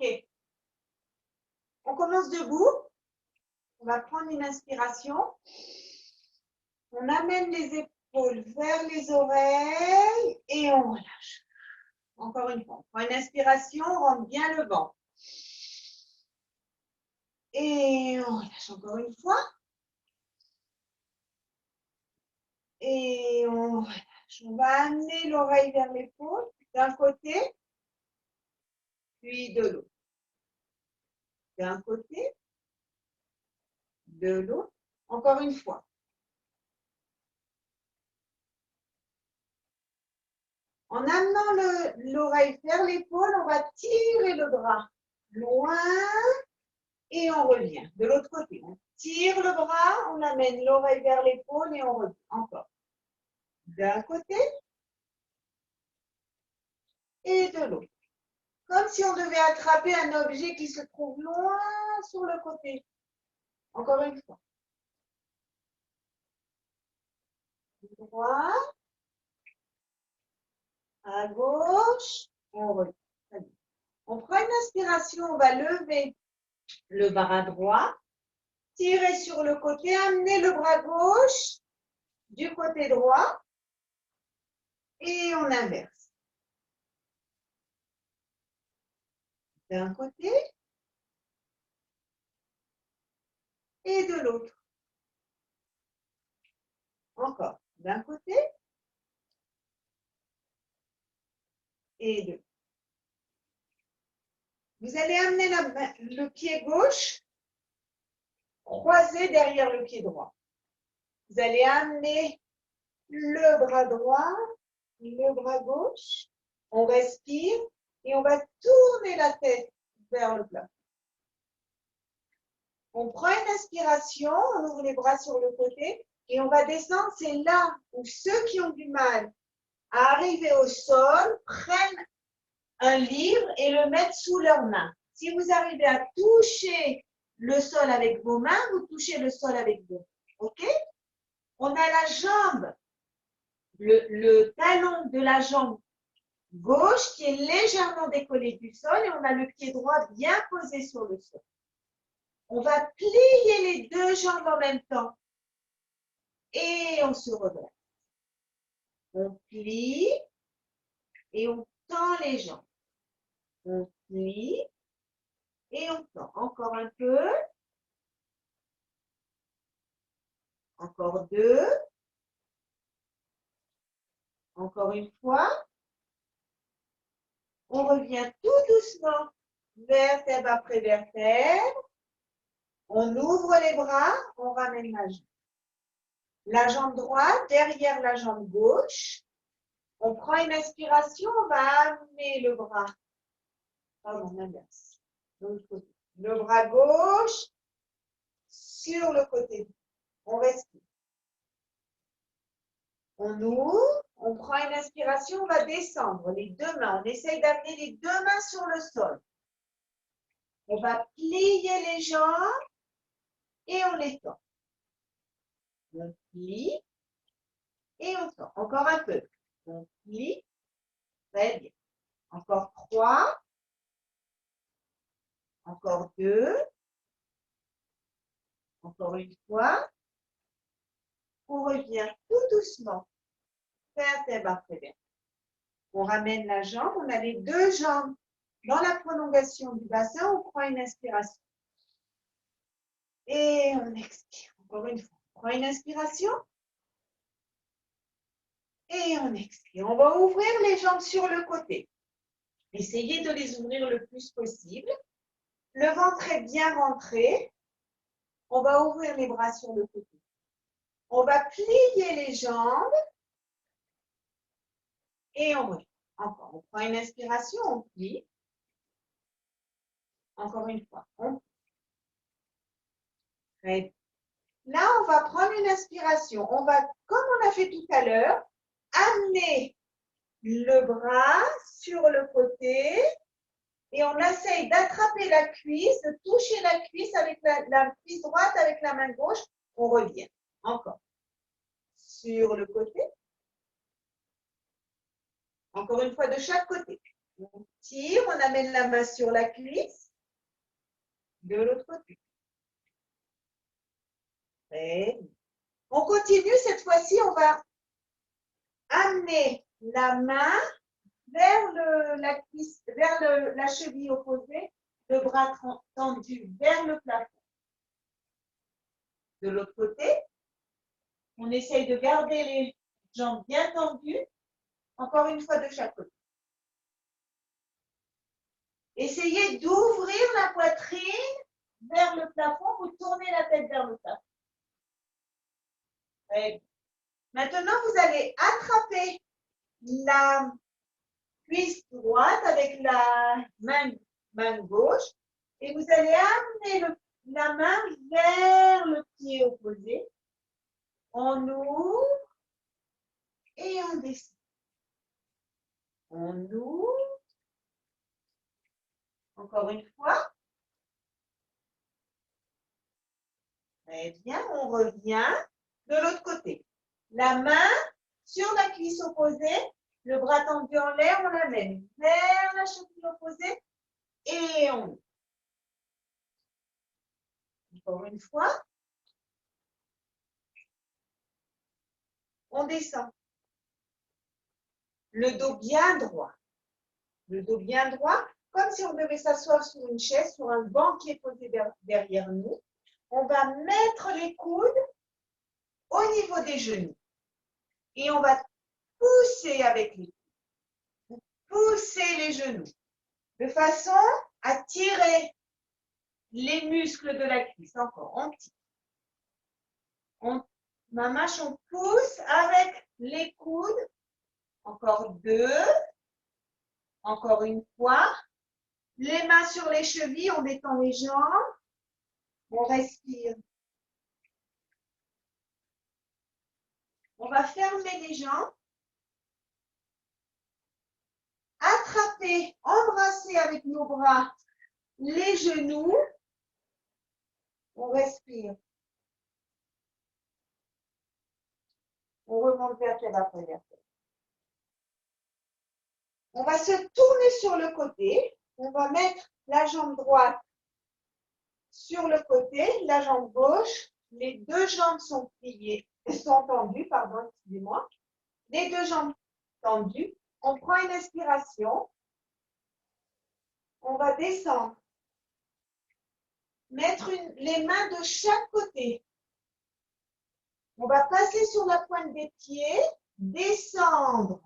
Ok. On commence debout. On va prendre une inspiration. On amène les épaules vers les oreilles et on relâche. Encore une fois. On prend une inspiration, on rentre bien le ventre. Et on relâche encore une fois. Et on relâche. On va amener l'oreille vers l'épaule d'un côté, puis de l'autre. D'un côté, de l'autre. Encore une fois. En amenant l'oreille vers l'épaule, on va tirer le bras loin et on revient. De l'autre côté, on tire le bras, on amène l'oreille vers l'épaule et on revient. Encore. D'un côté et de l'autre. Comme si on devait attraper un objet qui se trouve loin sur le côté. Encore une fois. Droit. À gauche. On revient. On prend une inspiration, on va lever le bras droit. Tirer sur le côté, amener le bras gauche du côté droit et on inverse. D'un côté et de l'autre. Encore. D'un côté et de l'autre. Vous allez amener le pied gauche croisé derrière le pied droit. Vous allez amener le bras droit, le bras gauche. On respire et on va tourner la tête vers le plat. On prend une inspiration, on ouvre les bras sur le côté et on va descendre. C'est là où ceux qui ont du mal à arriver au sol prennent un livre et le mettent sous leurs mains. Si vous arrivez à toucher le sol avec vos mains, vous touchez le sol avec vos mains. OK? On a la jambe, le talon de la jambe gauche qui est légèrement décollé du sol et on a le pied droit bien posé sur le sol. On va plier les deux jambes en même temps et on se redresse. On plie et on tend les jambes. On plie et on tend. Encore un peu. Encore deux. Encore une fois. On revient tout doucement, vertèbre après vertèbre. On ouvre les bras, on ramène la jambe. La jambe droite derrière la jambe gauche. On prend une inspiration, on va amener le bras. Pardon, l'inverse. Le bras gauche sur le côté. On respire. On ouvre, on prend une inspiration, on va descendre les deux mains. On essaye d'amener les deux mains sur le sol. On va plier les jambes et on les tend. On plie et on tend. Encore un peu. On plie. Très bien. Encore 3. Encore 2. Encore une fois. On revient tout doucement. Vertèbre après vertèbre. On ramène la jambe. On a les deux jambes dans la prolongation du bassin. On prend une inspiration. Et on expire. Encore une fois. On prend une inspiration. Et on expire. On va ouvrir les jambes sur le côté. Essayez de les ouvrir le plus possible. Le ventre est bien rentré. On va ouvrir les bras sur le côté. On va plier les jambes. Et on revient. Encore. On prend une inspiration, on plie. Encore une fois. On plie. Là, on va prendre une inspiration. On va, comme on a fait tout à l'heure, amener le bras sur le côté. Et on essaye d'attraper la cuisse, de toucher la cuisse avec la cuisse droite avec la main gauche. On revient. Encore. Sur le côté. Encore une fois de chaque côté. On tire, on amène la main sur la cuisse. De l'autre côté. Très bien. On continue, cette fois-ci, on va amener la main vers la cuisse, vers la cheville opposée, le bras tendu vers le plafond. De l'autre côté, on essaye de garder les jambes bien tendues, encore une fois de chaque côté. Essayez d'ouvrir la poitrine vers le plafond, vous tournez la tête vers le plafond. Très bien. Maintenant, vous allez attraper la cuisse droite avec la main gauche et vous allez amener la main vers le pied opposé. On ouvre et on descend. On ouvre. Encore une fois. Très bien, on revient de l'autre côté. La main sur la cuisse opposée, le bras tendu en l'air, on l'amène vers la cheville opposée et on ouvre. Encore une fois. On descend. Le dos bien droit. Le dos bien droit, comme si on devait s'asseoir sur une chaise, sur un banc qui est posé derrière nous. On va mettre les coudes au niveau des genoux. Et on va pousser avec les coudes. Pousser les genoux. De façon à tirer les muscles de la cuisse. Encore, on tire. Ma mâche, on pousse avec les coudes. Encore 2. Encore une fois. Les mains sur les chevilles, on détend les jambes. On respire. On va fermer les jambes. Attraper, embrasser avec nos bras les genoux. On respire. On remonte vertèbre après vertèbre. On va se tourner sur le côté. On va mettre la jambe droite sur le côté, la jambe gauche. Les deux jambes sont pliées, sont tendues, pardon, excusez-moi. Les deux jambes tendues. On prend une inspiration. On va descendre. Mettre les mains de chaque côté. On va passer sur la pointe des pieds, descendre.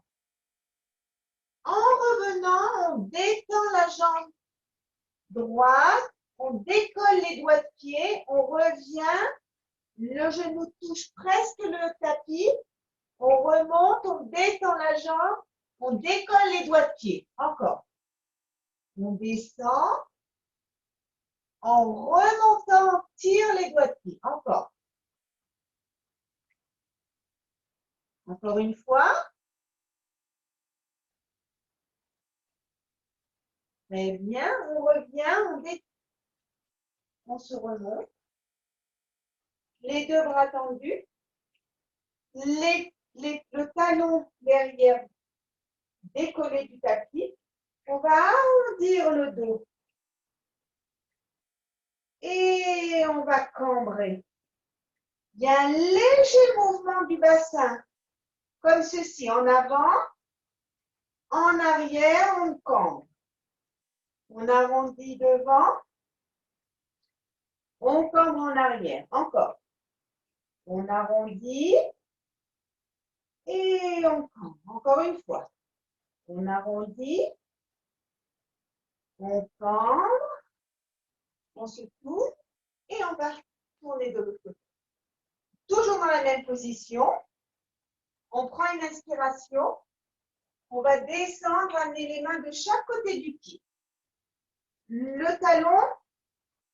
En revenant, on détend la jambe droite, on décolle les doigts de pied, on revient, le genou touche presque le tapis, on remonte, on détend la jambe, on décolle les doigts de pied. Encore. On descend. En remontant, on tire les doigts de pied. Encore. Encore une fois. Très bien. On revient, on se remonte. Les deux bras tendus. Le talon derrière décollé du tapis. On va arrondir le dos. Et on va cambrer. Il y a un léger mouvement du bassin, comme ceci, en avant, en arrière, on cambre. On arrondit devant, on cambre en arrière. Encore. On arrondit et on cambre. Encore une fois. On arrondit, on cambre, on se tourne et on va tourner de l'autre côté. Toujours dans la même position. On prend une inspiration. On va descendre, amener les mains de chaque côté du pied. Le talon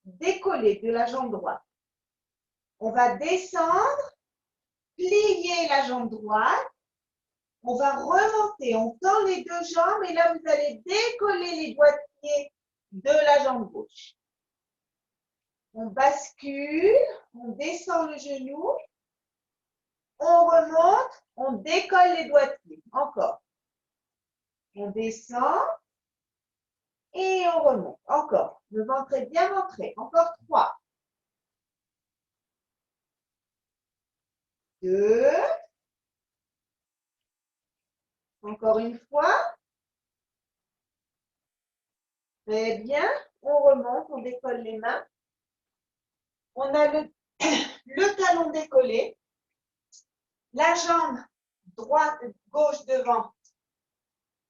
décollé de la jambe droite. On va descendre, plier la jambe droite. On va remonter, on tend les deux jambes et là, vous allez décoller les doigts de pied de la jambe gauche. On bascule, on descend le genou, on remonte, on décolle les doigts de pied. Encore. On descend, Et on remonte. Encore. Le ventre est bien rentré. Encore 3. 2. Encore une fois. Très bien. On remonte, on décolle les mains. On a le talon décollé. La jambe droite, gauche devant,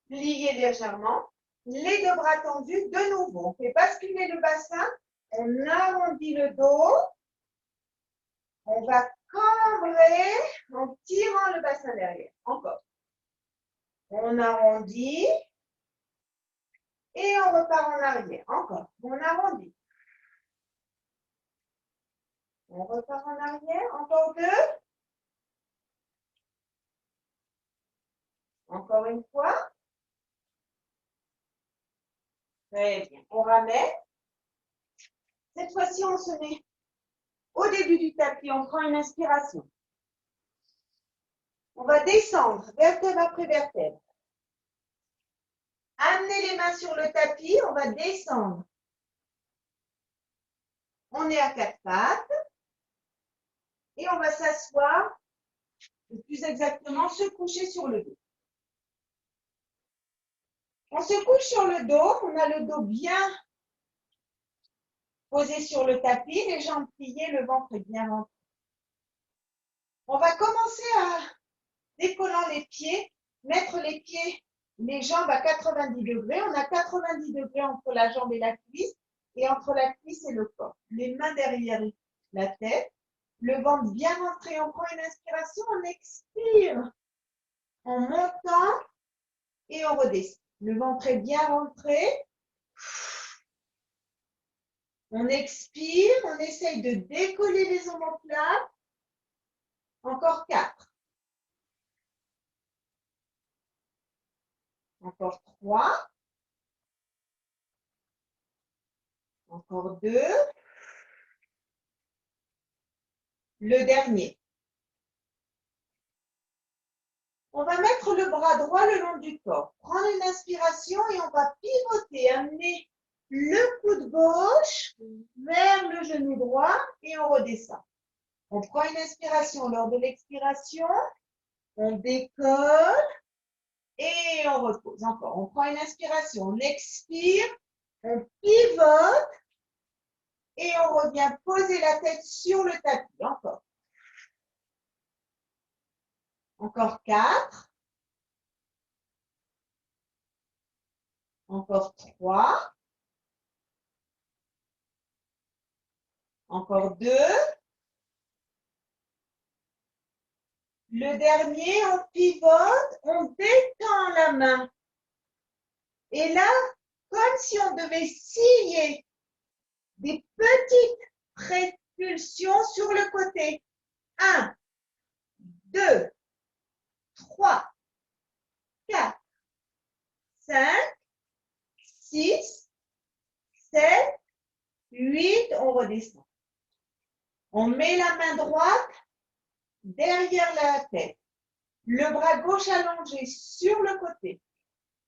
pliée légèrement. Les deux bras tendus de nouveau. On fait basculer le bassin. On arrondit le dos. On va cambrer en tirant le bassin derrière. Encore. On arrondit. Et on repart en arrière. Encore. On arrondit. On repart en arrière. Encore 2. Encore une fois. Très bien. On ramène. Cette fois-ci, on se met au début du tapis. On prend une inspiration. On va descendre vertèbre après vertèbre. Amenez les mains sur le tapis. On va descendre. On est à 4 pattes. Et on va s'asseoir, ou plus exactement, se coucher sur le dos. On se couche sur le dos, on a le dos bien posé sur le tapis, les jambes pliées, le ventre bien rentré. On va commencer à, décollant les pieds, mettre les pieds, les jambes à 90 degrés. On a 90 degrés entre la jambe et la cuisse, et entre la cuisse et le corps. Les mains derrière la tête, le ventre bien rentré. On prend une inspiration, on expire en montant et on redescend. Le ventre est bien rentré. On expire, on essaye de décoller les omoplates. Encore 4. Encore 3. Encore 2. Le dernier. On va mettre le bras droit le long du corps. Prendre une inspiration et on va pivoter, amener le coude gauche vers le genou droit et on redescend. On prend une inspiration. Lors de l'expiration, on décolle et on repose. Encore, on prend une inspiration. On expire, on pivote et on revient poser la tête sur le tapis. Encore. Encore 4. Encore 3. Encore 2. Le dernier, on pivote, on détend la main. Et là, comme si on devait scier des petites prépulsions sur le côté. 1, 2, 3, 4, 5, 6, 7, 8, on redescend. On met la main droite derrière la tête. Le bras gauche allongé sur le côté.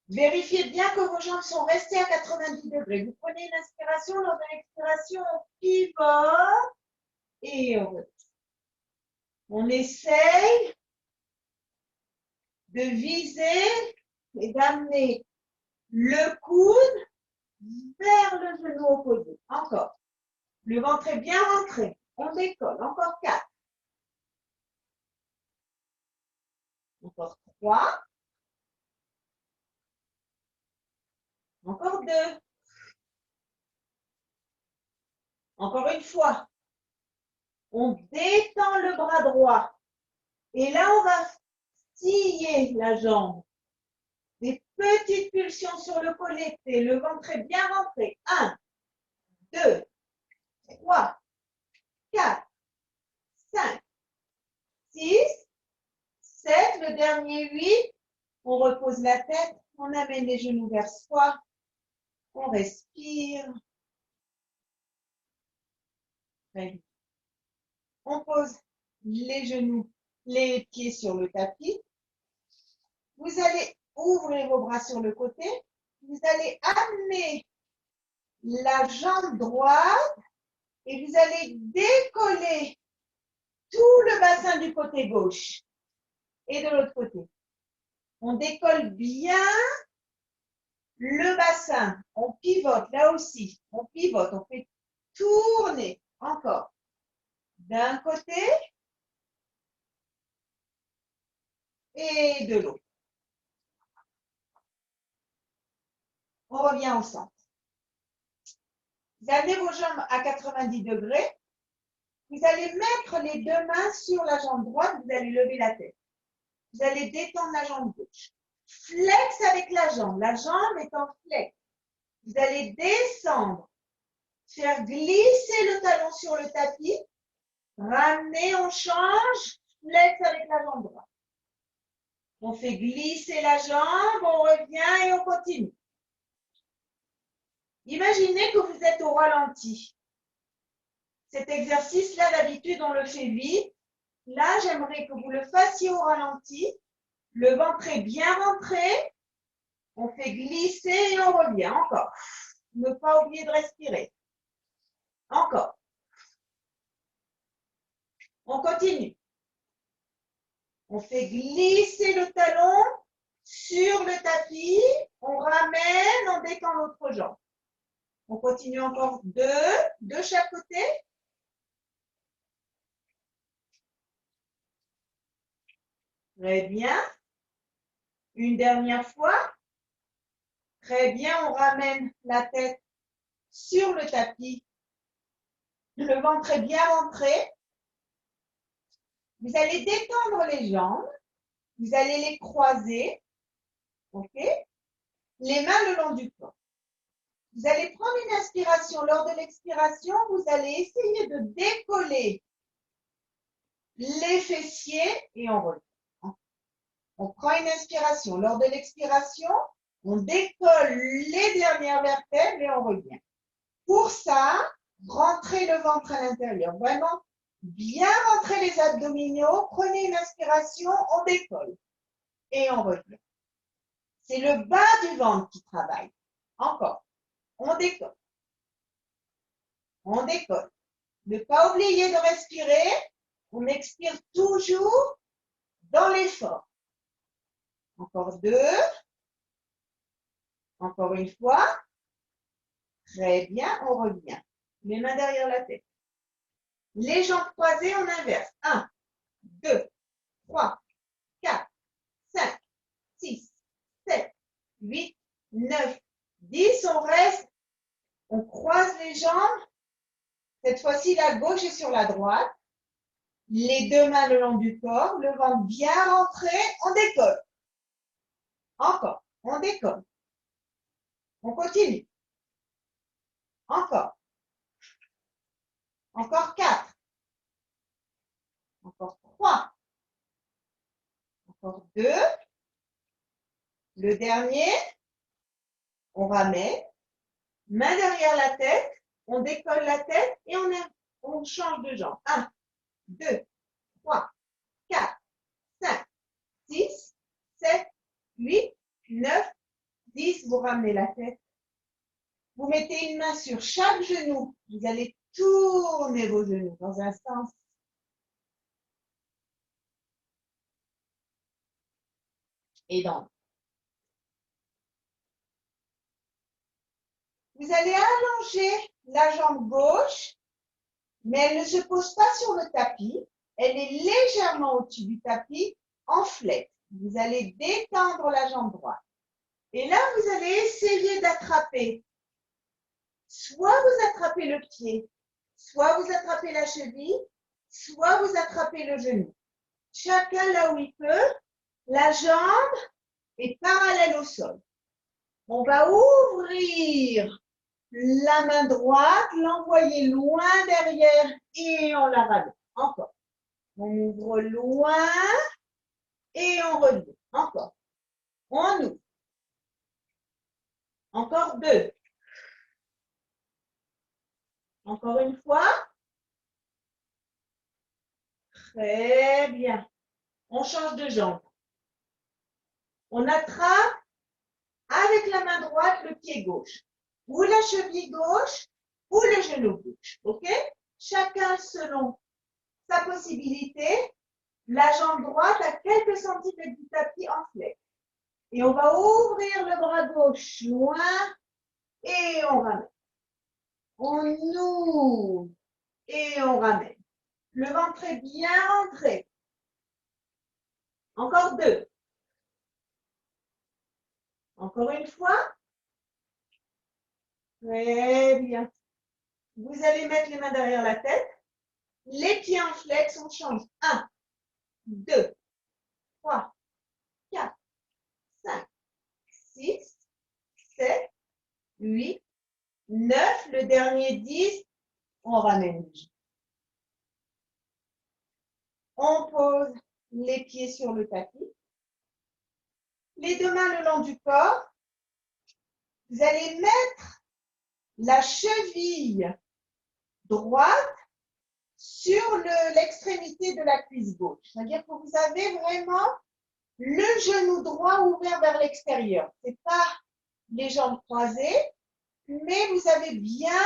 Vérifiez bien que vos jambes sont restées à 90 degrés. Vous prenez une inspiration, lors de l'expiration, on pivote et on redescend. On essaye de viser et d'amener le coude vers le genou opposé. Encore. Le ventre est bien rentré. On décolle. Encore 4. Encore 3. Encore 2. Encore une fois. On détend le bras droit. Et là, on va scier la jambe. Des petites pulsions sur le collet. Le ventre est bien rentré. 1, 2, 3, 4, 5, 6, 7. Le dernier 8. On repose la tête. On amène les genoux vers soi. On respire. On pose les genoux, les pieds sur le tapis. Vous allez ouvrir vos bras sur le côté, vous allez amener la jambe droite et vous allez décoller tout le bassin du côté gauche et de l'autre côté. On décolle bien le bassin. On pivote là aussi. On pivote. On fait tourner encore d'un côté et de l'autre. On revient au centre. Vous amenez vos jambes à 90 degrés. Vous allez mettre les deux mains sur la jambe droite. Vous allez lever la tête. Vous allez détendre la jambe gauche. Flex avec la jambe. La jambe est en flex. Vous allez descendre. Faire glisser le talon sur le tapis. Ramener, on change. Flex avec la jambe droite. On fait glisser la jambe, on revient et on continue. Imaginez que vous êtes au ralenti. Cet exercice-là, d'habitude, on le fait vite. Là, j'aimerais que vous le fassiez au ralenti. Le ventre est bien rentré. On fait glisser et on revient. Encore. Ne pas oublier de respirer. Encore. On continue. On fait glisser le talon sur le tapis. On ramène, on détend l'autre jambe. On continue encore deux de chaque côté. Très bien. Une dernière fois. Très bien, on ramène la tête sur le tapis. Le ventre est bien rentré. Vous allez détendre les jambes. Vous allez les croiser. OK? Les mains le long du corps. Vous allez prendre une inspiration. Lors de l'expiration, vous allez essayer de décoller les fessiers et on revient. On prend une inspiration. Lors de l'expiration, on décolle les dernières vertèbres et on revient. Pour ça, rentrez le ventre à l'intérieur. Vraiment, bien rentrer les abdominaux. Prenez une inspiration, on décolle et on revient. C'est le bas du ventre qui travaille. Encore. On décolle. On décolle. Ne pas oublier de respirer. On expire toujours dans l'effort. Encore deux. Encore une fois. Très bien, on revient. Les mains derrière la tête. Les jambes croisées, on inverse. 1, 2, 3, 4, 5, 6, 7, 8, 9, 10. On reste. On croise les jambes. Cette fois-ci, la gauche est sur la droite. Les deux mains le long du corps. Le ventre bien rentré. On décolle. Encore. On décolle. On continue. Encore. Encore 4. Encore 3. Encore 2. Le dernier. On ramène. Main derrière la tête. On décolle la tête et on change de jambe. 1, 2, 3, 4, 5, 6, 7, 8, 9, 10. Vous ramenez la tête. Vous mettez une main sur chaque genou. Vous allez tourner vos genoux dans un sens. Et dans l'autre. Vous allez allonger la jambe gauche, mais elle ne se pose pas sur le tapis. Elle est légèrement au-dessus du tapis, en flex. Vous allez détendre la jambe droite. Et là, vous allez essayer d'attraper. Soit vous attrapez le pied, soit vous attrapez la cheville, soit vous attrapez le genou. Chacun là où il peut. La jambe est parallèle au sol. On va ouvrir la main droite, l'envoyer loin derrière et on la ramène. Encore. On ouvre loin et on revient. Encore. On ouvre. Encore 2. Encore une fois. Très bien. On change de jambe. On attrape avec la main droite pied gauche, ou la cheville gauche, ou le genou gauche. OK? Chacun selon sa possibilité. La jambe droite à quelques centimètres du tapis en flex. Et on va ouvrir le bras gauche loin et on ramène. On ouvre et on ramène. Le ventre est bien rentré. Encore 2. Encore une fois. Très bien. Vous allez mettre les mains derrière la tête. Les pieds en flex, on change. 1, 2, 3, 4, 5, 6, 7, 8, 9. Le dernier 10. On ramène. On pose les pieds sur le tapis. Les deux mains le long du corps. Vous allez mettre la cheville droite sur l'extrémité de la cuisse gauche. C'est-à-dire que vous avez vraiment le genou droit ouvert vers l'extérieur. Ce n'est pas les jambes croisées, mais vous avez bien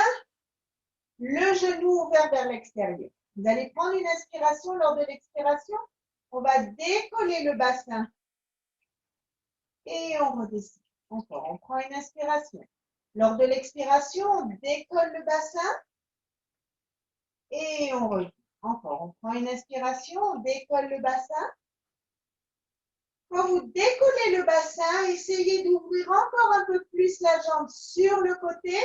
le genou ouvert vers l'extérieur. Vous allez prendre une inspiration. Lors de l'expiration, on va décoller le bassin et on redescend. Encore, on prend une inspiration. Lors de l'expiration, on décolle le bassin et on revient. Encore, on prend une inspiration, on décolle le bassin. Quand vous décollez le bassin, essayez d'ouvrir encore un peu plus la jambe sur le côté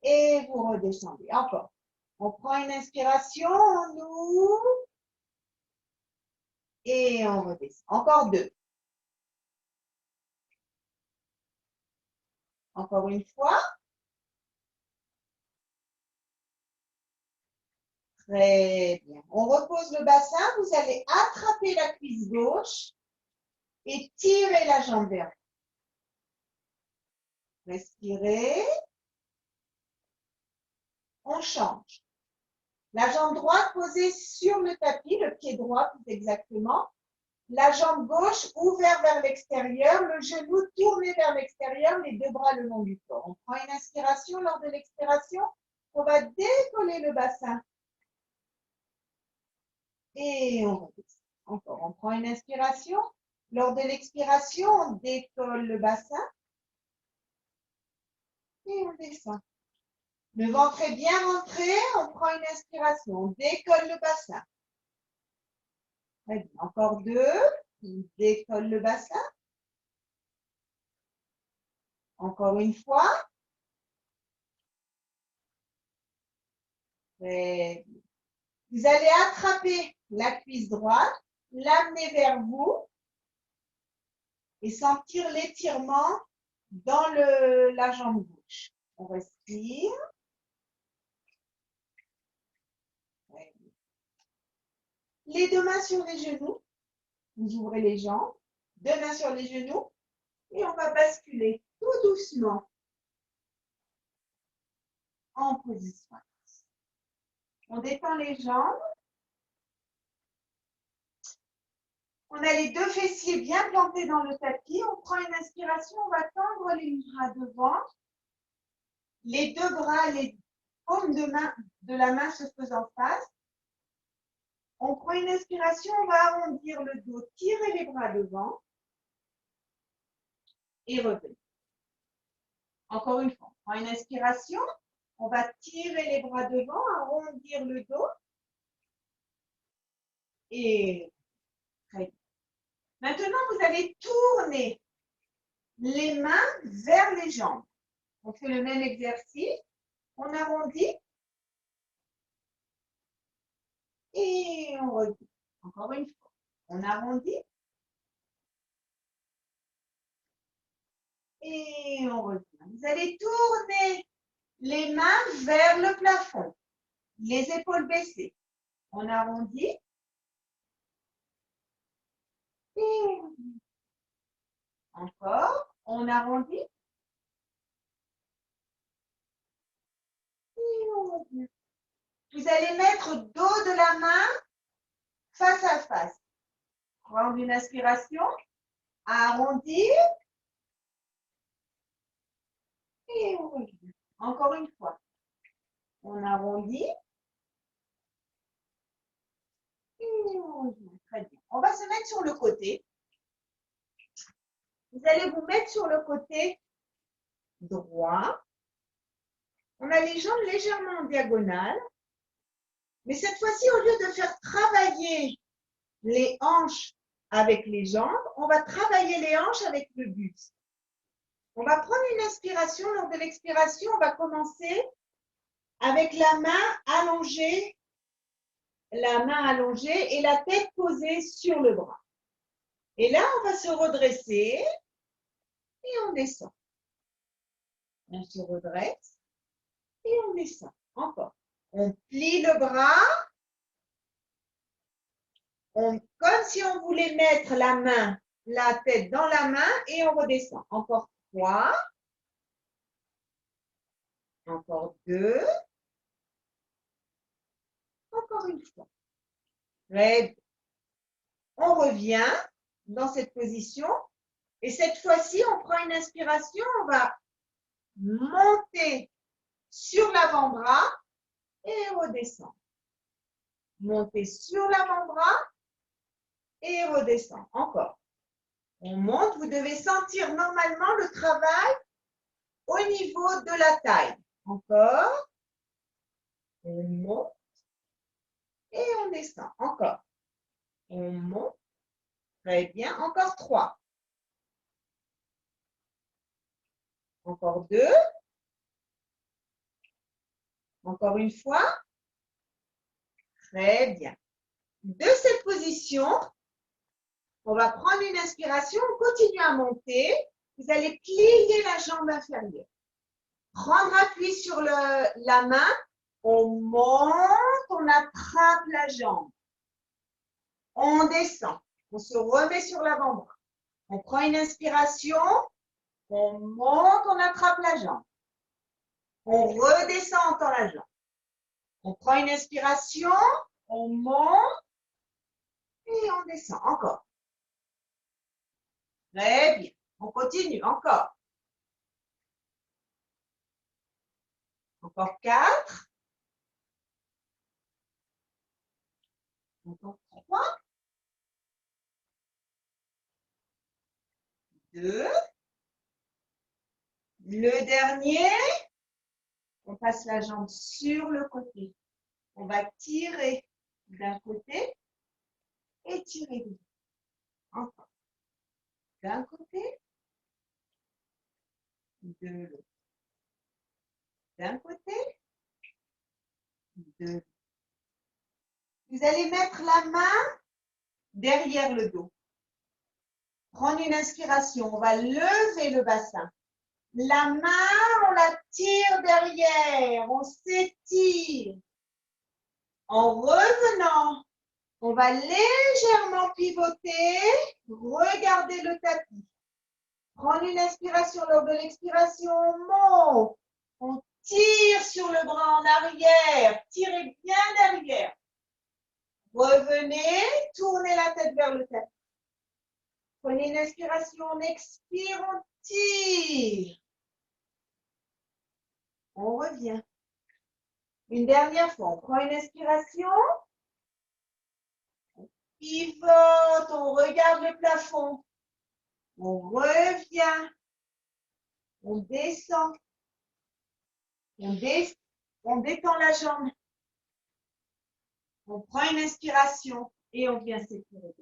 et vous redescendez. Encore, on prend une inspiration, on ouvre et on redescend. Encore 2. Encore une fois. Très bien. On repose le bassin. Vous allez attraper la cuisse gauche et tirer la jambe vers vous. Respirez. On change. La jambe droite posée sur le tapis, le pied droit plus exactement. La jambe gauche ouverte vers l'extérieur, le genou tourné vers l'extérieur, les deux bras le long du corps. On prend une inspiration. Lors de l'expiration, on va décoller le bassin. Et on redescend. Encore, on prend une inspiration. Lors de l'expiration, on décolle le bassin. Et on descend. Le ventre est bien rentré. On prend une inspiration. On décolle le bassin. Très bien. Encore 2. On décolle le bassin. Encore une fois. Très bien. Vous allez attraper la cuisse droite, l'amener vers vous et sentir l'étirement dans la jambe gauche. On respire. Les deux mains sur les genoux. Vous ouvrez les jambes. Deux mains sur les genoux. Et on va basculer tout doucement en position. On détend les jambes. On a les deux fessiers bien plantés dans le tapis. On prend une inspiration. On va tendre les bras devant. Les deux bras, les paumes de la main se faisant face. On prend une inspiration. On va arrondir le dos. Tirer les bras devant. Et revenir. Encore une fois. On prend une inspiration. On va tirer les bras devant, arrondir le dos. Et très bien. Maintenant, vous allez tourner les mains vers les jambes. On fait le même exercice. On arrondit. Et on revient. Encore une fois. On arrondit. Et on revient. Vous allez tourner les mains vers le plafond. Les épaules baissées. On arrondit. Et on revient. Encore. On arrondit. Et on revient. Vous allez mettre dos de la main face à face. Prendre une inspiration. Arrondir. on revient. Encore une fois. On arrondit. Et on revient. Très bien. On va se mettre sur le côté. Vous allez vous mettre sur le côté droit. On a les jambes légèrement en diagonale. Mais cette fois-ci, au lieu de faire travailler les hanches avec les jambes, on va travailler les hanches avec le buste. On va prendre une inspiration. Lors de l'expiration, on va commencer avec la main allongée et la tête posée sur le bras. Et là, on va se redresser et on descend. On se redresse et on descend. Encore. On plie le bras. Comme si on voulait mettre la tête dans la main et on redescend. Encore 3. Encore 2. Encore une fois. Très bien. On revient dans cette position. Et cette fois-ci, on prend une inspiration. On va monter sur l'avant-bras et redescendre. Monter sur l'avant-bras et redescendre. Encore. On monte. Vous devez sentir normalement le travail au niveau de la taille. Encore. On monte et on descend. Encore. On monte. Très bien. Encore 3. Encore 2. Encore une fois. Très bien. De cette position, on va prendre une inspiration. On continue à monter. Vous allez plier la jambe inférieure. Prendre appui sur la main. On monte, on attrape la jambe. On descend. On se remet sur l'avant-bras. On prend une inspiration. On monte, on attrape la jambe. On redescend, on tend la jambe. On prend une inspiration. On monte et on descend. Encore. Très bien. On continue. Encore. Encore 4. Encore 3. 2. Le dernier. On passe la jambe sur le côté. On va tirer d'un côté et tirer de l'autre. Encore. D'un côté, de l'autre. D'un côté, de l'autre. Vous allez mettre la main derrière le dos. Prendre une inspiration. On va lever le bassin. La main, on la tire derrière. On s'étire. En revenant, on va légèrement pivoter. Regardez le tapis. Prendre une inspiration. Lors de l'expiration, on monte. On tire sur le bras en arrière. Tirez bien derrière. Revenez. Tournez la tête vers le tapis. Prenez une inspiration. On expire. On tire. On revient. Une dernière fois. On prend une inspiration. On pivote. On regarde le plafond. On revient. On descend. On détend la jambe. On prend une inspiration et on vient s'étirer.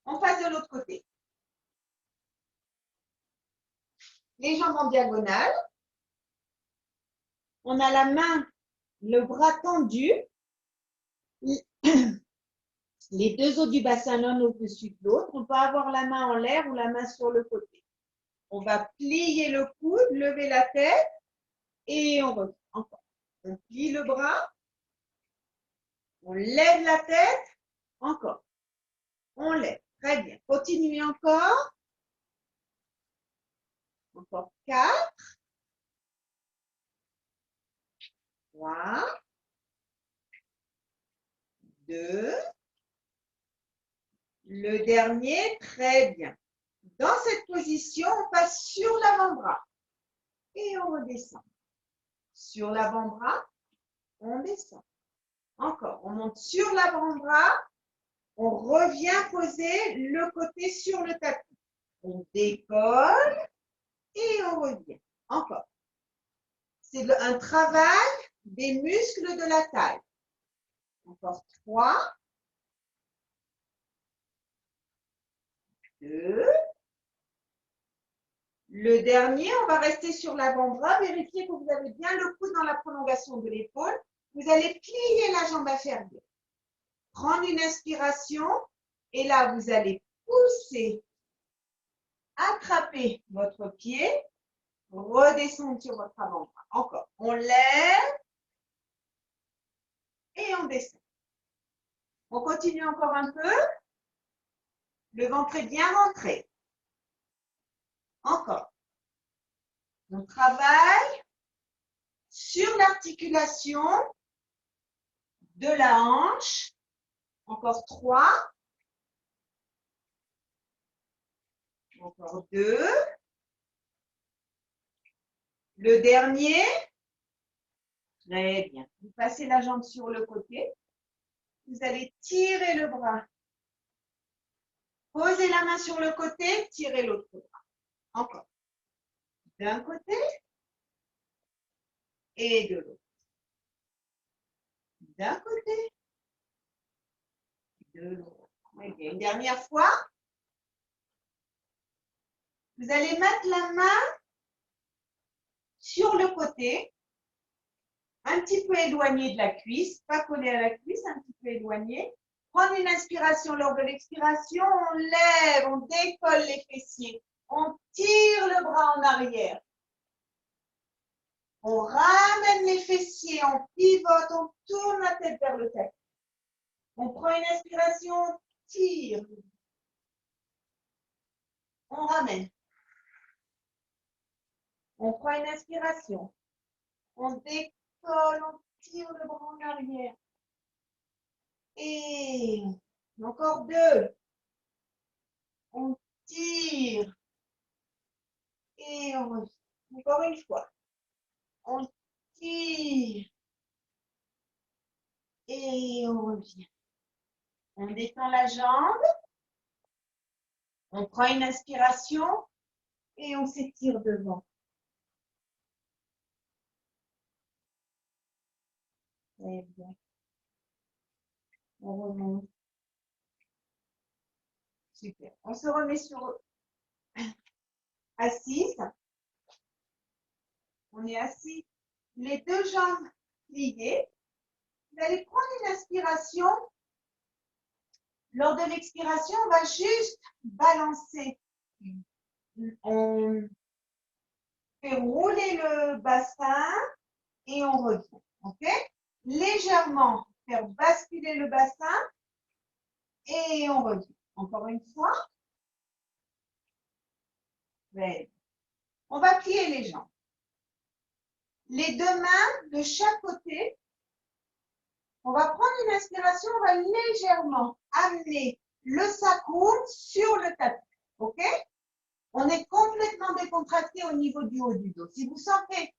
On passe de l'autre côté. Les jambes en diagonale. On a la main, le bras tendu. Les deux os du bassin l'un au-dessus de l'autre. On peut avoir la main en l'air ou la main sur le côté. On va plier le coude, lever la tête et on revient. Encore. On plie le bras. On lève la tête. Encore. On lève. Très bien. Continuez encore. Encore 4. 3. 2. Le dernier, très bien. Dans cette position, on passe sur l'avant-bras et on redescend. Sur l'avant-bras, on descend. Encore, on monte sur l'avant-bras, on revient poser le côté sur le tapis. On décolle et on revient. Encore. C'est un travail des muscles de la taille. Encore 3, 2. Le dernier, on va rester sur l'avant-bras. Vérifiez que vous avez bien le coude dans la prolongation de l'épaule. Vous allez plier la jambe inférieure. Prendre une inspiration et là, vous allez pousser, attraper votre pied, redescendre sur votre avant-bras. Encore. On lève et on descend. On continue encore un peu. Le ventre est bien rentré. Encore. On travaille sur l'articulation de la hanche. Encore 3. Encore 2. Le dernier. Très bien. Vous passez la jambe sur le côté. Vous allez tirer le bras. Posez la main sur le côté, tirez l'autre bras. Encore. D'un côté et de l'autre. D'un côté et de l'autre. Une dernière fois. Vous allez mettre la main sur le côté, un petit peu éloigné de la cuisse, pas collé à la cuisse, un petit peu éloigné. Prendre une inspiration. Lors de l'expiration, on lève, on décolle les fessiers. On tire le bras en arrière. On ramène les fessiers, on pivote, on tourne la tête vers le tapis. On prend une inspiration, on tire. On ramène. On prend une inspiration. On décolle, on tire le bras en arrière. Et encore 2. On tire. Et on revient. Encore une fois. On tire. Et on revient. On détend la jambe. On prend une inspiration. Et on s'étire devant. Très bien. On remonte. Super. On se remet sur assise. On est assis. Les 2 jambes pliées. Vous allez prendre une inspiration. Lors de l'expiration, on va juste balancer. On fait rouler le bassin et on revient. OK? Légèrement faire basculer le bassin et on revient. Encore une fois. On va plier les jambes. Les 2 mains de chaque côté. On va prendre une inspiration, on va légèrement amener le sacrum sur le tapis. OK? On est complètement décontracté au niveau du haut du dos. Si vous sentez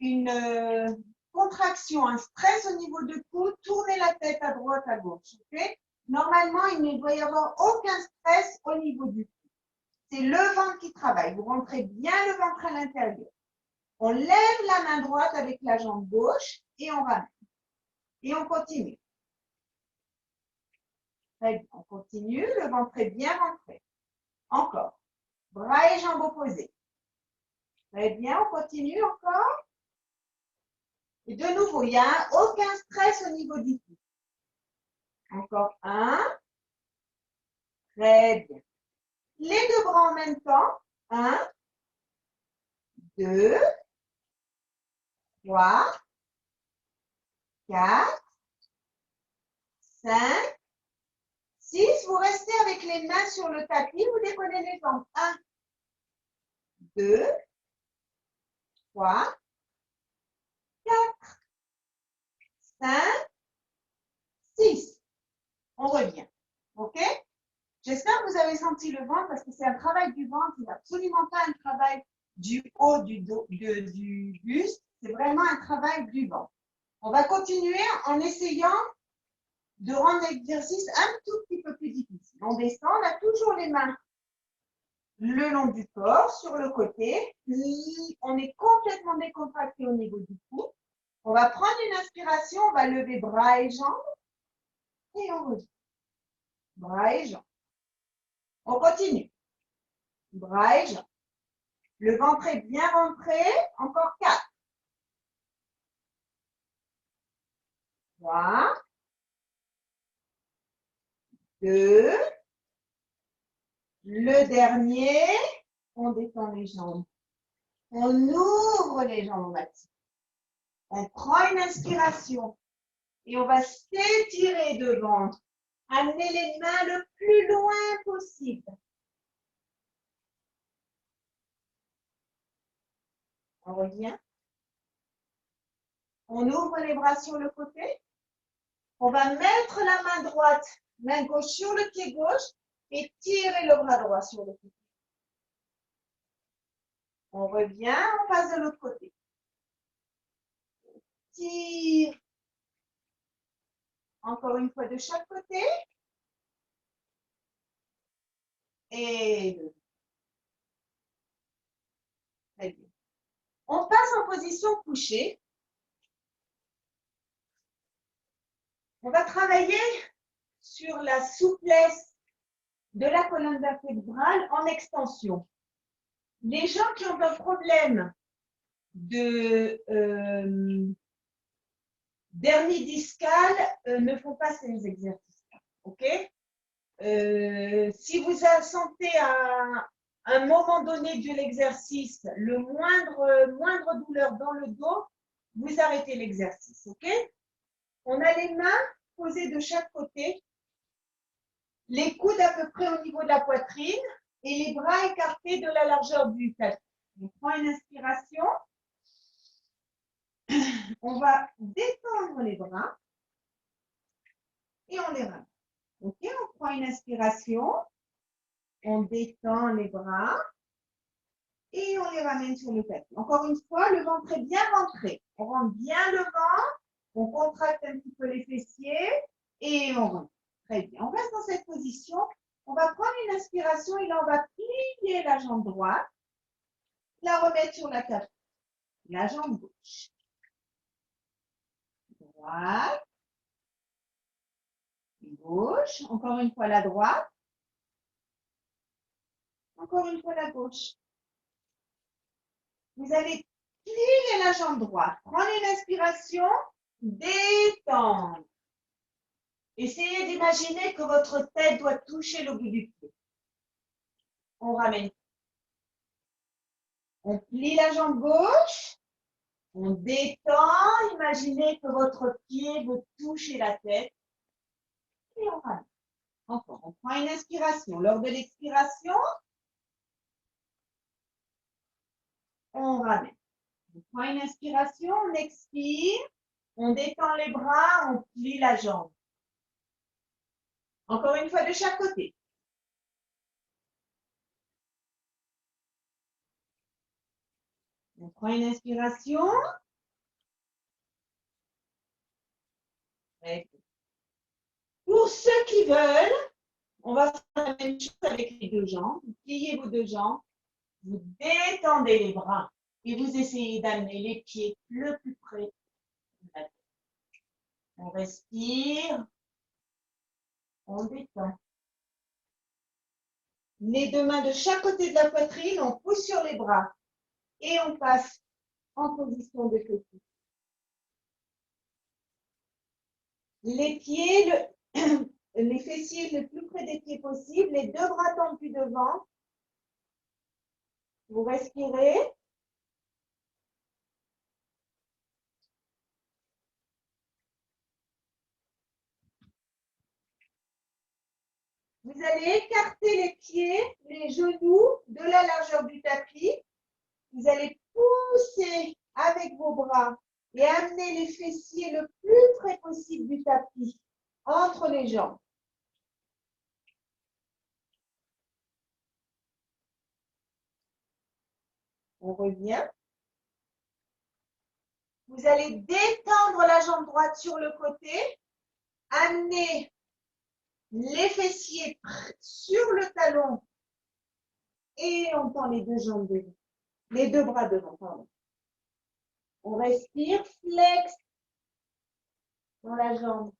une contraction, un stress au niveau du cou, tournez la tête à droite, à gauche. OK? Normalement, il ne doit y avoir aucun stress au niveau du cou. C'est le ventre qui travaille. Vous rentrez bien le ventre à l'intérieur. On lève la main droite avec la jambe gauche et on ramène. Et on continue. Très bien. On continue. Le ventre est bien rentré. Encore. Bras et jambes opposés. Très bien. On continue encore. Et de nouveau, il n'y a aucun stress au niveau du cou. Encore 1. Très bien. Les 2 bras en même temps. 1, 2, 3, 4, 5, 6. Vous restez avec les mains sur le tapis. Vous décollez les jambes. 1, 2, 3, 4, 5, 6. On revient. OK? J'espère que vous avez senti le ventre parce que c'est un travail du ventre, c'est absolument pas un travail du haut du buste, c'est vraiment un travail du ventre. On va continuer en essayant de rendre l'exercice un tout petit peu plus difficile. On descend, on a toujours les mains le long du corps, sur le côté. On est complètement décontracté au niveau du cou. On va prendre une inspiration, on va lever bras et jambes et on revient. Bras et jambes. On continue. Bras et jambes. Le ventre est bien rentré. Encore 4. 3. 2. Le dernier. On détend les jambes. On ouvre les jambes maxi. On prend une inspiration et on va s'étirer devant. Amener les mains le plus loin possible. On revient. On ouvre les bras sur le côté. On va mettre la main droite, main gauche sur le pied gauche et tirer le bras droit sur le côté. On revient, on passe de l'autre côté. Tire. Encore une fois de chaque côté. Et très bien. On passe en position couchée. On va travailler sur la souplesse de la colonne vertébrale en extension. Les gens qui ont un problème d'hernie discale ne font pas ces exercices-là. Ok? Si vous sentez à un moment donné de l'exercice le moindre douleur dans le dos, vous arrêtez l'exercice. Ok? On a les mains posées de chaque côté, les coudes à peu près au niveau de la poitrine et les bras écartés de la largeur du tapis. On prend une inspiration. On va détendre les bras et on les ramène. Ok, on prend une inspiration. On détend les bras et on les ramène sur le tapis. Encore une fois, le ventre est bien rentré. On rentre bien le ventre, on contracte un petit peu les fessiers et on rentre. Très bien. On reste dans cette position. On va prendre une inspiration et là, on va plier la jambe droite, la remettre sur la table. La jambe gauche. Droite. Gauche. Encore une fois la droite. Encore une fois la gauche. Vous allez plier la jambe droite. Prenez une inspiration. Détendre. Essayez d'imaginer que votre tête doit toucher le bout du pied. On ramène. On plie la jambe gauche. On détend. Imaginez que votre pied veut toucher la tête. Et on ramène. Encore. On prend une inspiration. Lors de l'expiration, on ramène. On prend une inspiration. On expire. On détend les bras. On plie la jambe. Encore une fois de chaque côté. On prend une inspiration. Pour ceux qui veulent, on va faire la même chose avec les deux jambes. Vous pliez vos deux jambes. Vous détendez les bras et vous essayez d'amener les pieds le plus près de la tête. On respire. On détend. Les deux mains de chaque côté de la poitrine, on pousse sur les bras et on passe en position de fessier. Les pieds, les fessiers le plus près des pieds possible, les deux bras tendus devant. Vous respirez. Vous allez écarter les pieds, les genoux de la largeur du tapis. Vous allez pousser avec vos bras et amener les fessiers le plus près possible du tapis, entre les jambes. On revient. Vous allez détendre la jambe droite sur le côté, amener les fessiers sur le talon et on tend les deux jambes devant, les deux bras devant, pardon. On respire, flex dans la jambe.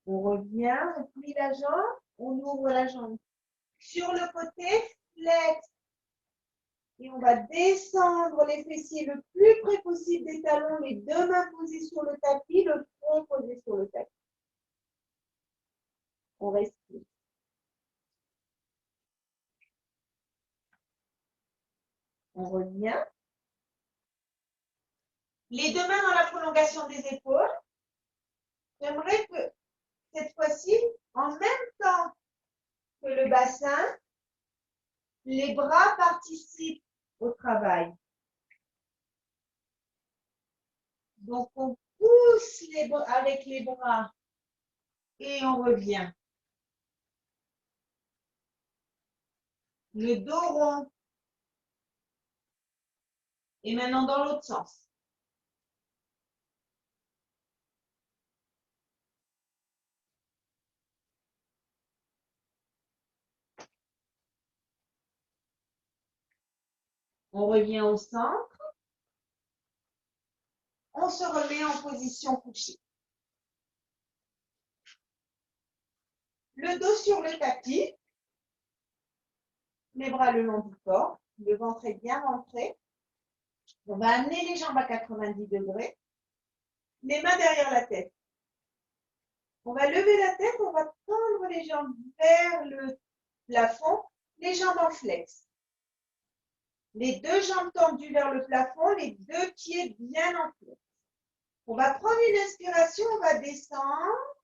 On revient, on plie la jambe, on ouvre la jambe. Sur le côté, flex. Et on va descendre les fessiers le plus près possible des talons, les deux mains posées sur le tapis, le front posé sur le tapis. On respire. On revient. Les deux mains dans la prolongation des épaules. J'aimerais que cette fois-ci, en même temps que le bassin, les bras participent au travail. Donc, on pousse avec les bras et on revient. Le dos rond. Et maintenant dans l'autre sens. On revient au centre. On se remet en position couchée. Le dos sur le tapis. Les bras le long du corps. Le ventre est bien rentré. On va amener les jambes à 90 degrés. Les mains derrière la tête. On va lever la tête, on va tendre les jambes vers le plafond, les jambes en flex. Les deux jambes tendues vers le plafond, les deux pieds bien en flex. On va prendre une inspiration, on va descendre,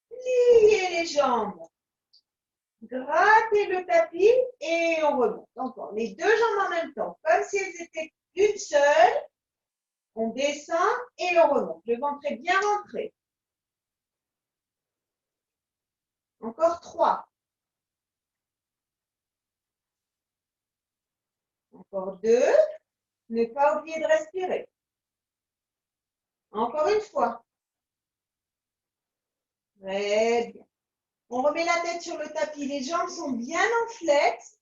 plier les jambes, gratter le tapis et on remonte. Encore les deux jambes en même temps, comme si elles étaient une seule. On descend et on remonte. Le ventre est bien rentré. Encore 3. Encore 2. Ne pas oublier de respirer. Encore une fois. Très bien. On remet la tête sur le tapis. Les jambes sont bien en flex.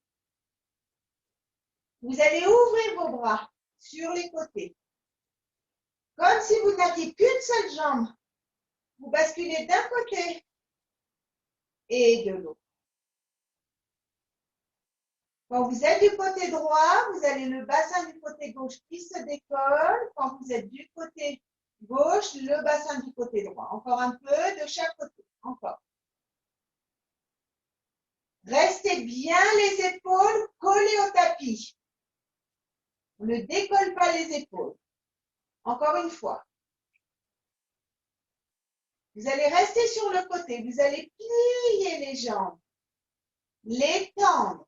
Vous allez ouvrir vos bras sur les côtés. Comme si vous n'aviez qu'une seule jambe. Vous basculez d'un côté et de l'autre. Quand vous êtes du côté droit, vous avez le bassin du côté gauche qui se décolle. Quand vous êtes du côté gauche, le bassin du côté droit. Encore un peu de chaque côté. Encore. Restez bien les épaules collées au tapis. On ne décolle pas les épaules. Encore une fois. Vous allez rester sur le côté. Vous allez plier les jambes. Les tendre.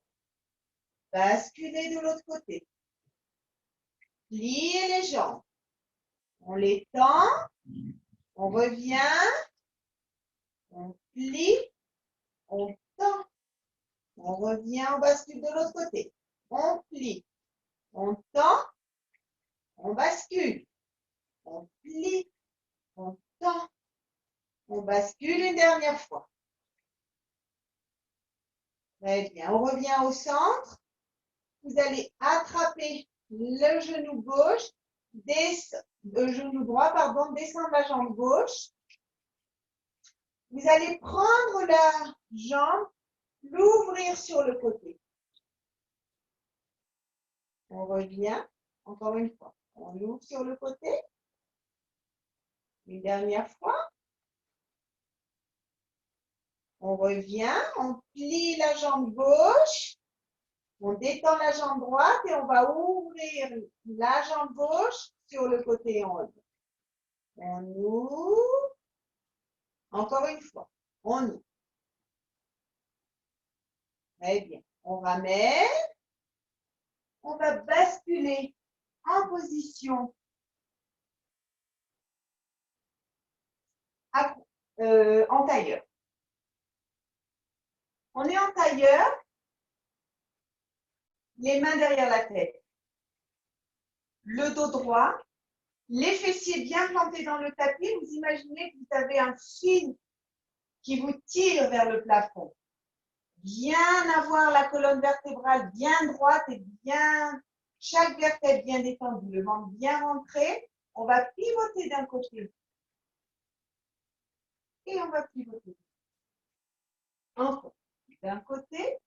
Basculer de l'autre côté. Plier les jambes. On les tend. On revient. On plie. On tend. On revient. On bascule de l'autre côté. On plie. On tend. On bascule. On plie. On tend. On bascule une dernière fois. Très bien. On revient au centre. Vous allez attraper le genou gauche, le genou droit, pardon, descendre la jambe gauche. Vous allez prendre la jambe, l'ouvrir sur le côté. On revient, encore une fois. On l'ouvre sur le côté. Une dernière fois. On revient, on plie la jambe gauche. On détend la jambe droite et on va ouvrir la jambe gauche sur le côté en haut. On ouvre. Encore une fois. On ouvre. Très bien. On ramène. On va basculer en position en tailleur. On est en tailleur. les mains derrière la tête, le dos droit, les fessiers bien plantés dans le tapis. Vous imaginez que vous avez un fil qui vous tire vers le plafond. Bien avoir la colonne vertébrale bien droite et bien, chaque vertèbre bien détendue, le ventre bien rentré. On va pivoter d'un côté et on va pivoter. Encore d'un côté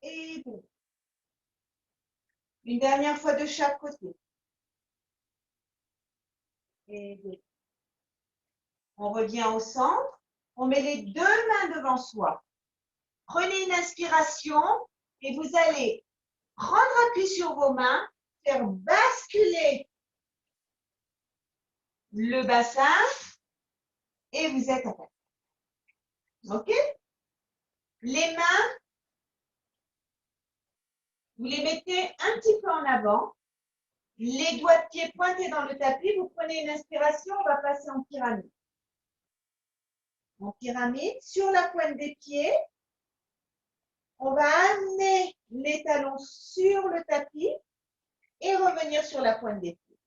et de l'autre. Une dernière fois de chaque côté. Et de l'autre. On revient au centre. On met les deux mains devant soi. Prenez une inspiration et vous allez prendre appui sur vos mains, faire basculer le bassin et vous êtes à terre. OK? Les mains, vous les mettez un petit peu en avant. Les doigts de pied pointés dans le tapis. Vous prenez une inspiration, on va passer en pyramide. En pyramide, sur la pointe des pieds, on va amener les talons sur le tapis et revenir sur la pointe des pieds.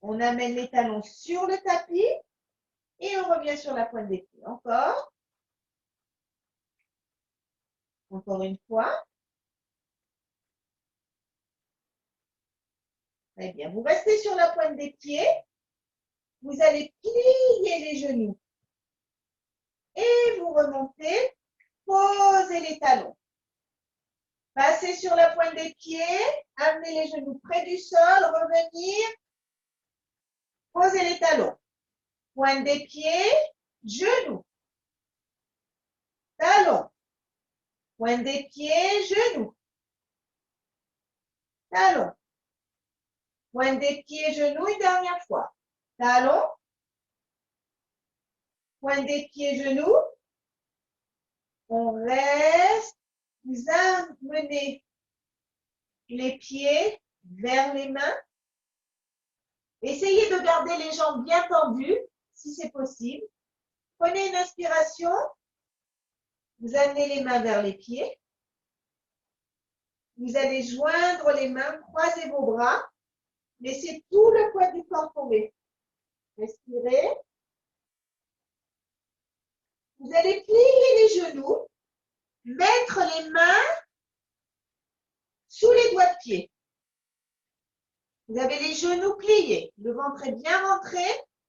On amène les talons sur le tapis et on revient sur la pointe des pieds. Encore. Encore une fois. Très bien. Vous restez sur la pointe des pieds. Vous allez plier les genoux. Et vous remontez. Posez les talons. Passez sur la pointe des pieds. Amenez les genoux près du sol. Revenir. Posez les talons. Pointe des pieds. Genoux. Talons. Pointe des pieds. Genoux. Talons. Pointe des pieds. Genoux. Une dernière fois. Talons. Pointe des pieds. Genoux. On reste. Vous amenez les pieds vers les mains. Essayez de garder les jambes bien tendues, si c'est possible. Prenez une inspiration. Vous amenez les mains vers les pieds. Vous allez joindre les mains, croisez vos bras. Laissez tout le poids du corps tomber. Respirez. Vous allez plier les genoux. Mettre les mains sous les doigts de pied. Vous avez les genoux pliés. Le ventre est bien rentré.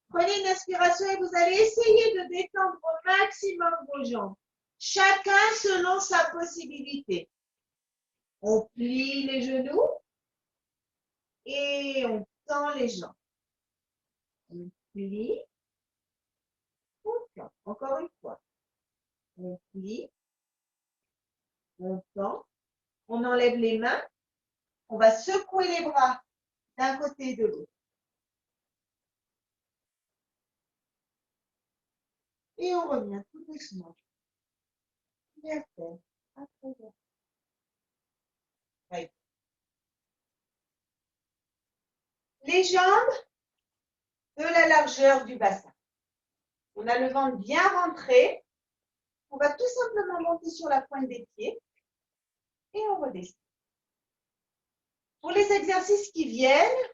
Prenez une inspiration et vous allez essayer de détendre au maximum vos jambes. Chacun selon sa possibilité. On plie les genoux et on tend les jambes. On plie, on tend. Encore une fois. On plie, on tend. On enlève les mains. On va secouer les bras d'un côté et de l'autre. Et on revient tout doucement. Bien fait. À présent. Ouais. Les jambes de la largeur du bassin. On a le ventre bien rentré. On va tout simplement monter sur la pointe des pieds et on redescend. Pour les exercices qui viennent,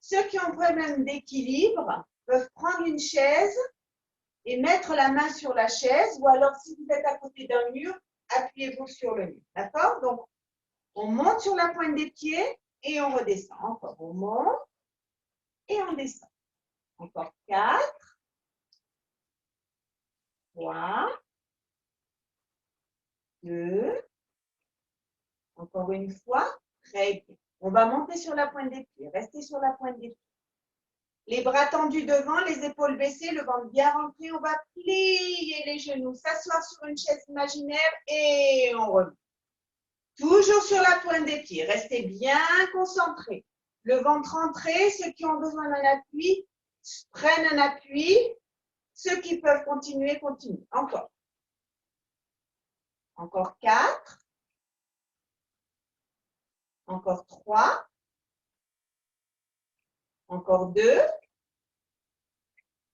ceux qui ont problème d'équilibre peuvent prendre une chaise et mettre la main sur la chaise, ou alors si vous êtes à côté d'un mur, appuyez-vous sur le mur. D'accord? Donc, on monte sur la pointe des pieds et on redescend. Encore, on monte et on descend. Encore 4, 3, 2, encore une fois. Très bien. On va monter sur la pointe des pieds. Restez sur la pointe des pieds. Les bras tendus devant, les épaules baissées, le ventre bien rempli. On va plier les genoux, s'asseoir sur une chaise imaginaire et on revient. Toujours sur la pointe des pieds. Restez bien concentrés. Le ventre rentré. Ceux qui ont besoin d'un appui, prennent un appui. Ceux qui peuvent continuer, continuent. Encore. Encore 4. Encore 3. Encore 2.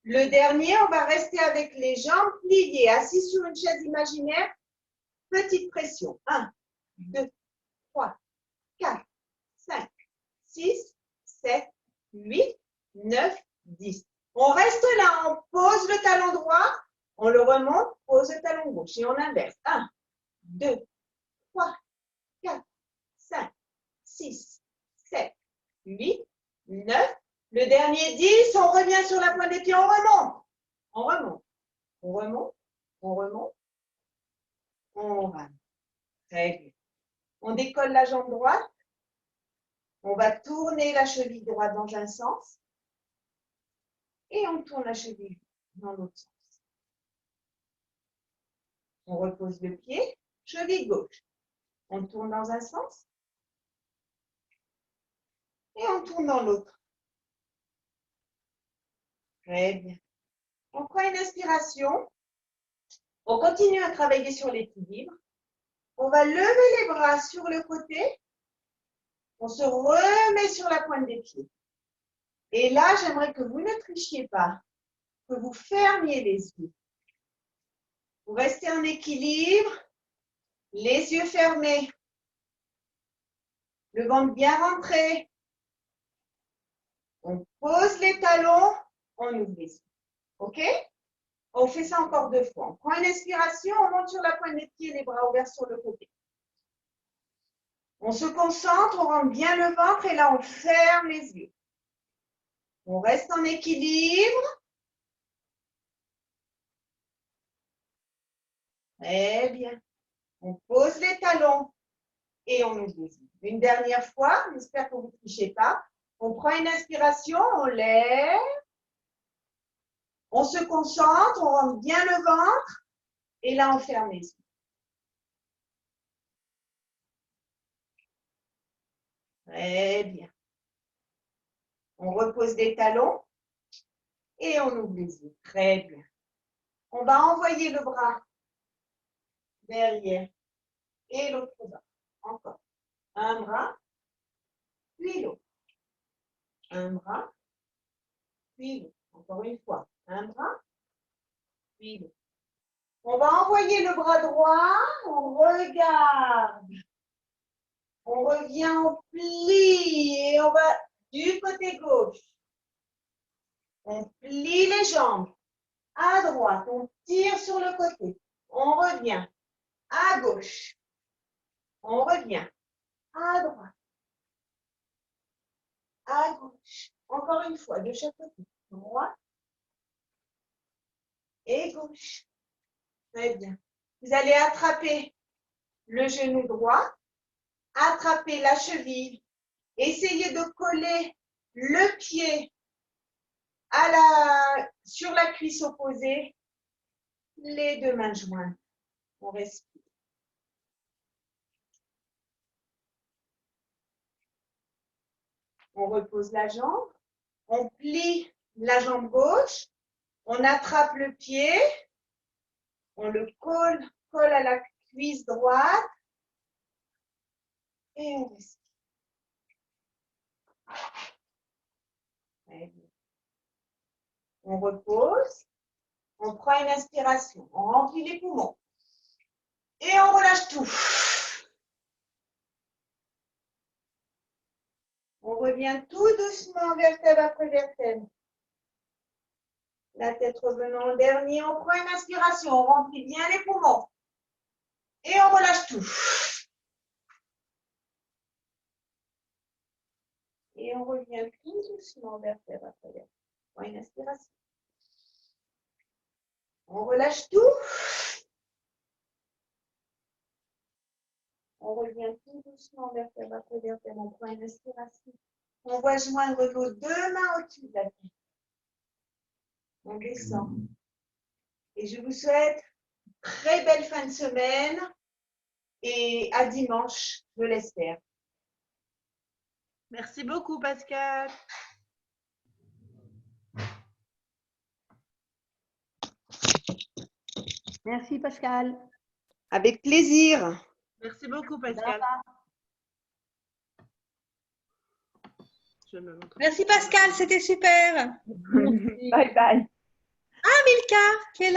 Le dernier, on va rester avec les jambes pliées, assis sur une chaise imaginaire. Petite pression. 1, 2, 3, 4, 5, 6, 7, 8, 9, 10. On reste là, on pose le talon droit, on le remonte, pose le talon gauche et on inverse. 1, 2, 3, 4, 5, 6, 7, 8, 9. Le dernier 10, on revient sur la pointe des pieds, on remonte. On remonte, on remonte, on remonte, on remonte. Très bien. On décolle la jambe droite. On va tourner la cheville droite dans un sens. Et on tourne la cheville dans l'autre sens. On repose le pied, cheville gauche. On tourne dans un sens. Et on tourne dans l'autre. Très bien. On prend une inspiration. On continue à travailler sur l'équilibre. On va lever les bras sur le côté. On se remet sur la pointe des pieds. Et là, j'aimerais que vous ne trichiez pas, que vous fermiez les yeux. Vous restez en équilibre, les yeux fermés, le ventre bien rentré. On pose les talons, on ouvre les yeux. OK? On fait ça encore 2 fois. On prend une inspiration, on monte sur la pointe des pieds, les bras ouverts sur le côté. On se concentre, on rentre bien le ventre et là, on ferme les yeux. On reste en équilibre. Très bien. On pose les talons et on ouvre les yeux. Une dernière fois, j'espère que vous ne trichez pas. On prend une inspiration, on lève. On se concentre, on rentre bien le ventre et là, on ferme les yeux. Très bien. On repose les talons et on ouvre les yeux. Très bien. On va envoyer le bras derrière et l'autre bras. Encore. Un bras, puis l'autre. Un bras, puis l'autre. Encore une fois. Un bras, puis l'autre. On va envoyer le bras droit. On regarde. On revient au pli et on va du côté gauche. On plie les jambes. À droite, on tire sur le côté. On revient. À gauche. On revient. À droite. À gauche. Encore une fois, de chaque côté. Droite et gauche. Très bien. Vous allez attraper le genou droit. Attraper la cheville. Essayez de coller le pied sur la cuisse opposée. Les 2 mains jointes. On respire. On repose la jambe. On plie la jambe gauche. On attrape le pied. On le colle à la cuisse droite. Et on respire. On repose. On prend une inspiration. On remplit les poumons. Et on relâche tout. On revient tout doucement vertèbre après vertèbre. La tête revenant au dernier. On prend une inspiration. On remplit bien les poumons. Et on relâche tout. Et on revient tout doucement vertèbre après vertèbre. On prend une inspiration. On relâche tout. On revient tout doucement vertèbre après vertèbre. On prend une inspiration. On va joindre nos 2 mains au-dessus de la tête. On descend. Et je vous souhaite une très belle fin de semaine et à dimanche, je l'espère. Merci beaucoup, Pascal. Merci, Pascal. Avec plaisir. Merci beaucoup, Pascal. Merci Pascal, c'était super. Bye bye. Milka, qui est là.